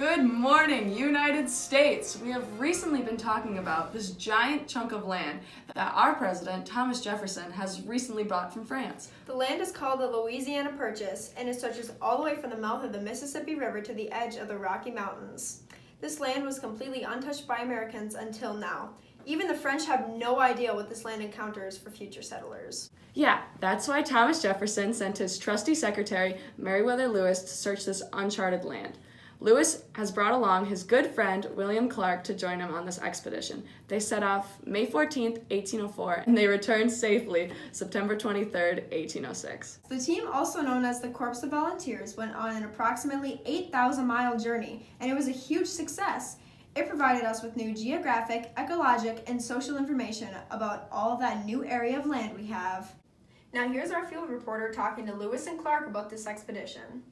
Good morning, United States! We have recently been talking about this giant chunk of land that our president, Thomas Jefferson, has recently bought from France. The land is called the Louisiana Purchase, and it stretches all the way from the mouth of the Mississippi River to the edge of the Rocky Mountains. This land was completely untouched by Americans until now. Even the French have no idea what this land encounters for future settlers. Yeah, that's why Thomas Jefferson sent his trusty secretary, Meriwether Lewis, to search this uncharted land. Lewis has brought along his good friend, William Clark, to join him on this expedition. They set off May 14th, 1804, and they returned safely September 23rd, 1806. The team, also known as the Corps of Volunteers, went on an approximately 8,000-mile journey, and it was a huge success. It provided us with new geographic, ecologic, and social information about all of that new area of land we have. Now here's our field reporter talking to Lewis and Clark about this expedition.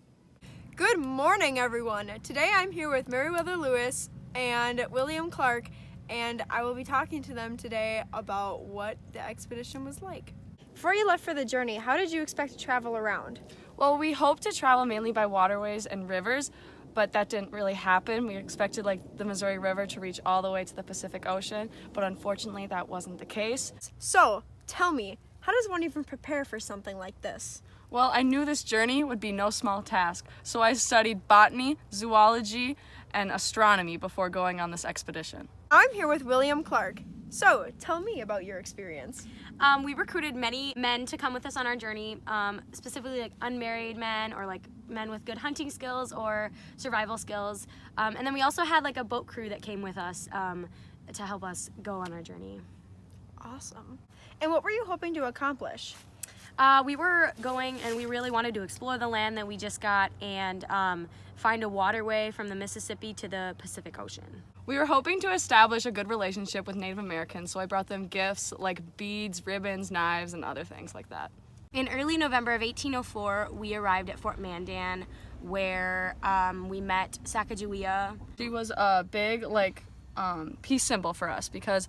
Good morning, everyone. Today I'm here with Meriwether Lewis and William Clark, and I will be talking to them today about what the expedition was like. Before you left for the journey, how did you expect to travel around? Well, we hoped to travel mainly by waterways and rivers, but that didn't really happen. We expected the Missouri River to reach all the way to the Pacific Ocean, but unfortunately that wasn't the case. So, tell me, how does one even prepare for something like this? Well, I knew this journey would be no small task, so I studied botany, zoology, and astronomy before going on this expedition. I'm here with William Clark. So, tell me about your experience. We recruited many men to come with us on our journey, specifically unmarried men or men with good hunting skills or survival skills. And then we also had a boat crew that came with us to help us go on our journey. Awesome. And what were you hoping to accomplish? We were going and we really wanted to explore the land that we just got and find a waterway from the Mississippi to the Pacific Ocean. We were hoping to establish a good relationship with Native Americans, so I brought them gifts like beads, ribbons, knives, and other things like that. In early November of 1804, we arrived at Fort Mandan, where we met Sacagawea. She was a big peace symbol for us because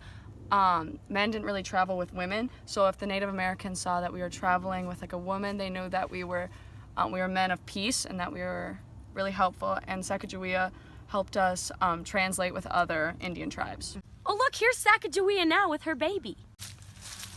men didn't really travel with women, so if the Native Americans saw that we were traveling with a woman, they knew that we were men of peace and that we were really helpful, and Sacagawea helped us translate with other Indian tribes. Oh look, here's Sacagawea now with her baby.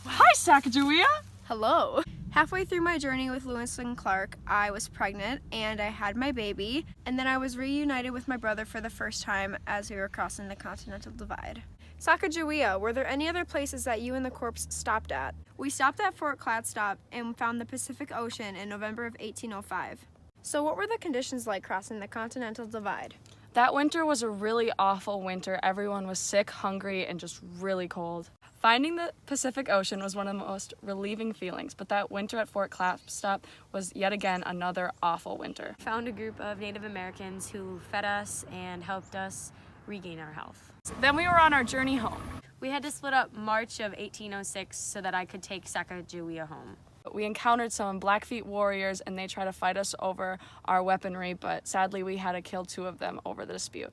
Hi, Sacagawea! Hello. Halfway through my journey with Lewis and Clark, I was pregnant and I had my baby, and then I was reunited with my brother for the first time as we were crossing the Continental Divide. Sacagawea, were there any other places that you and the Corps stopped at? We stopped at Fort Clatsop and found the Pacific Ocean in November of 1805. So what were the conditions like crossing the Continental Divide? That winter was a really awful winter. Everyone was sick, hungry, and just really cold. Finding the Pacific Ocean was one of the most relieving feelings, but that winter at Fort Clatsop was yet again another awful winter. Found a group of Native Americans who fed us and helped us regain our health. Then we were on our journey home. We had to split up March of 1806 so that I could take Sacagawea home. We encountered some Blackfeet warriors and they tried to fight us over our weaponry, but sadly we had to kill 2 of them over the dispute.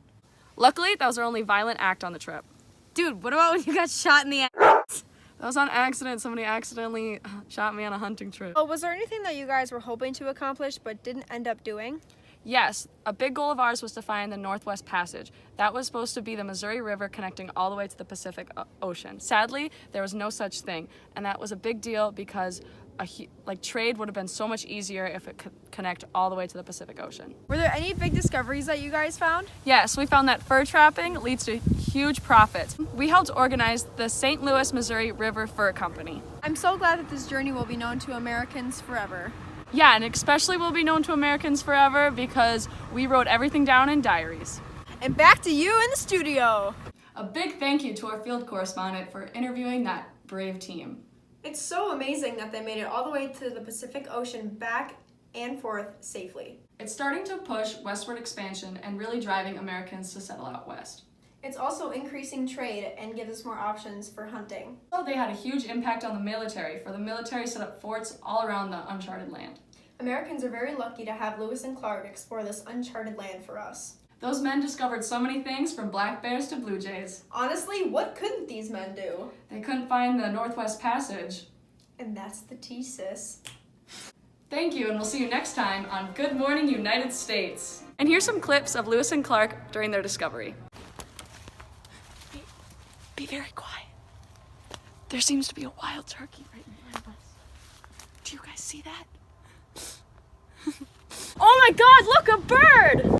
Luckily, that was our only violent act on the trip. Dude, what about when you got shot in the ass? That was on accident. Somebody accidentally shot me on a hunting trip. Oh, was there anything that you guys were hoping to accomplish but didn't end up doing? Yes, a big goal of ours was to find the Northwest Passage. That was supposed to be the Missouri River connecting all the way to the Pacific Ocean. Sadly, there was no such thing, and that was a big deal because trade would have been so much easier if it could connect all the way to the Pacific Ocean. Were there any big discoveries that you guys found? Yes, we found that fur trapping leads to huge profits. We helped organize the St. Louis, Missouri River Fur Company. I'm so glad that this journey will be known to Americans forever. Yeah, and especially will be known to Americans forever because we wrote everything down in diaries. And back to you in the studio. A big thank you to our field correspondent for interviewing that brave team. It's so amazing that they made it all the way to the Pacific Ocean back and forth safely. It's starting to push westward expansion and really driving Americans to settle out west. It's also increasing trade and gives us more options for hunting. So they had a huge impact on the military, for the military set up forts all around the uncharted land. Americans are very lucky to have Lewis and Clark explore this uncharted land for us. Those men discovered so many things, from black bears to blue jays. Honestly, what couldn't these men do? They couldn't find the Northwest Passage. And that's the tea, sis. Thank you, and we'll see you next time on Good Morning United States. And here's some clips of Lewis and Clark during their discovery. Be very quiet. There seems to be a wild turkey right in front of us. Do you guys see that? Oh my God, look, a bird!